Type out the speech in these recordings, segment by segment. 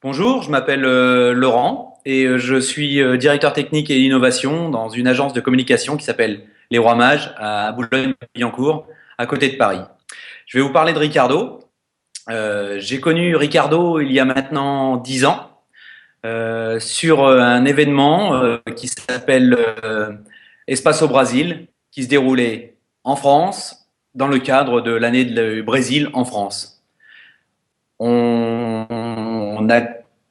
Bonjour, je m'appelle Laurent et je suis directeur technique et innovation dans une agence de communication qui s'appelle Les Rois Mages à Boulogne-Billancourt, à côté de Paris. Je vais vous parler de Ricardo. J'ai connu Ricardo il y a maintenant 10 ans sur un événement qui s'appelle Espace au Brésil, qui se déroulait en France dans le cadre de l'année du Brésil en France. On a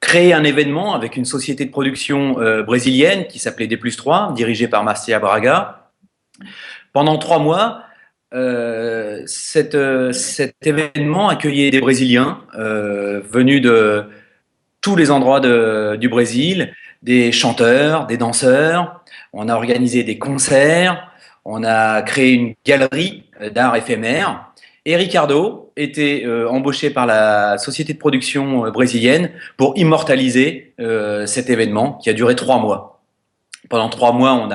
créé un événement avec une société de production brésilienne qui s'appelait D+3, dirigée par Marcia Braga. Pendant 3 mois, cet événement accueillait des Brésiliens venus de tous les endroits du Brésil, des chanteurs, des danseurs. On a organisé des concerts, on a créé une galerie d'art éphémère. Et Ricardo était embauché par la société de production brésilienne pour immortaliser cet événement qui a duré 3 mois. Pendant 3 mois,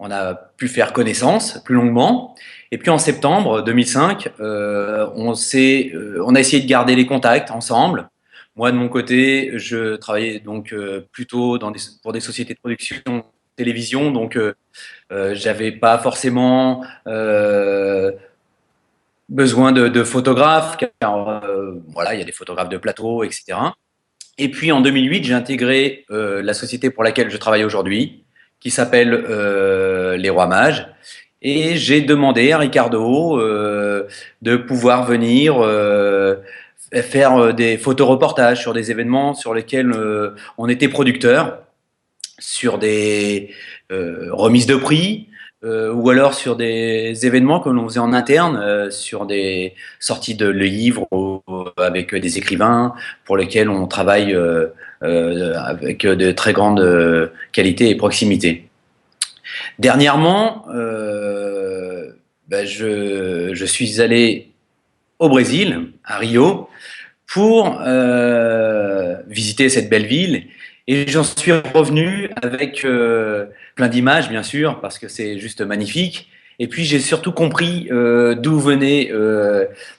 on a pu faire connaissance plus longuement. Et puis en septembre 2005, on a essayé de garder les contacts ensemble. Moi, de mon côté, je travaillais donc plutôt pour des sociétés de production télévision, donc j'avais pas forcément besoin de photographes, car voilà, il y a des photographes de plateau, etc. Et puis en 2008, j'ai intégré la société pour laquelle je travaille aujourd'hui, qui s'appelle Les Rois Mages. Et j'ai demandé à Ricardo de pouvoir venir faire des photoreportages sur des événements sur lesquels on était producteur, sur des remises de prix, ou alors sur des événements que l'on faisait en interne, sur des sorties de livres avec des écrivains pour lesquels on travaille avec de très grandes qualités et proximité. Dernièrement, je suis allé au Brésil, à Rio, pour visiter cette belle ville. Et j'en suis revenu avec plein d'images, bien sûr, parce que c'est juste magnifique. Et puis j'ai surtout compris d'où venait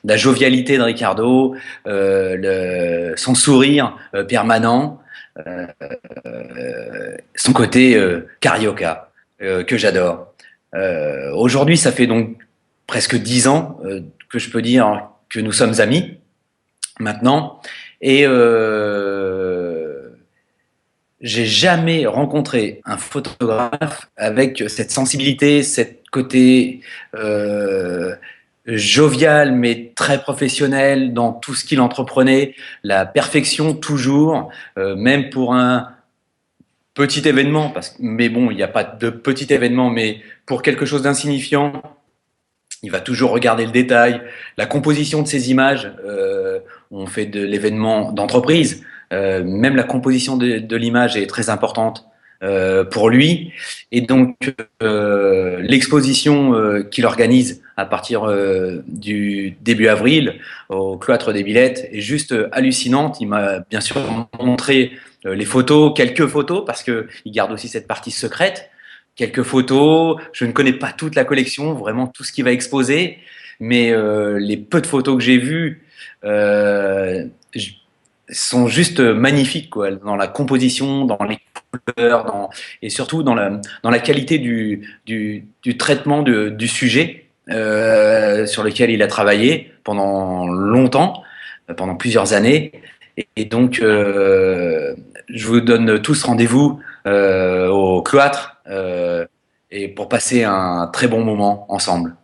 la jovialité de Ricardo, son sourire permanent, son côté carioca, que j'adore. Aujourd'hui, ça fait donc presque 10 ans que je peux dire que nous sommes amis maintenant. Et j'ai jamais rencontré un photographe avec cette sensibilité, cette côté jovial mais très professionnel dans tout ce qu'il entreprenait, la perfection toujours, même pour un petit événement, mais bon, il n'y a pas de petit événement, mais pour quelque chose d'insignifiant, il va toujours regarder le détail, la composition de ces images. On fait de l'événement d'entreprise. Même la composition de l'image est très importante pour lui. Et donc, l'exposition qu'il organise à partir du début avril au Cloître des Billettes est juste hallucinante. Il m'a bien sûr montré les photos, quelques photos, parce qu'il garde aussi cette partie secrète. Quelques photos, je ne connais pas toute la collection, vraiment tout ce qu'il va exposer, mais les peu de photos que j'ai vues sont juste magnifiques, quoi, dans la composition, dans les couleurs, et surtout dans la qualité du traitement du sujet sur lequel il a travaillé pendant longtemps, pendant plusieurs années. Et donc, je vous donne tous rendez-vous au cloître et pour passer un très bon moment ensemble.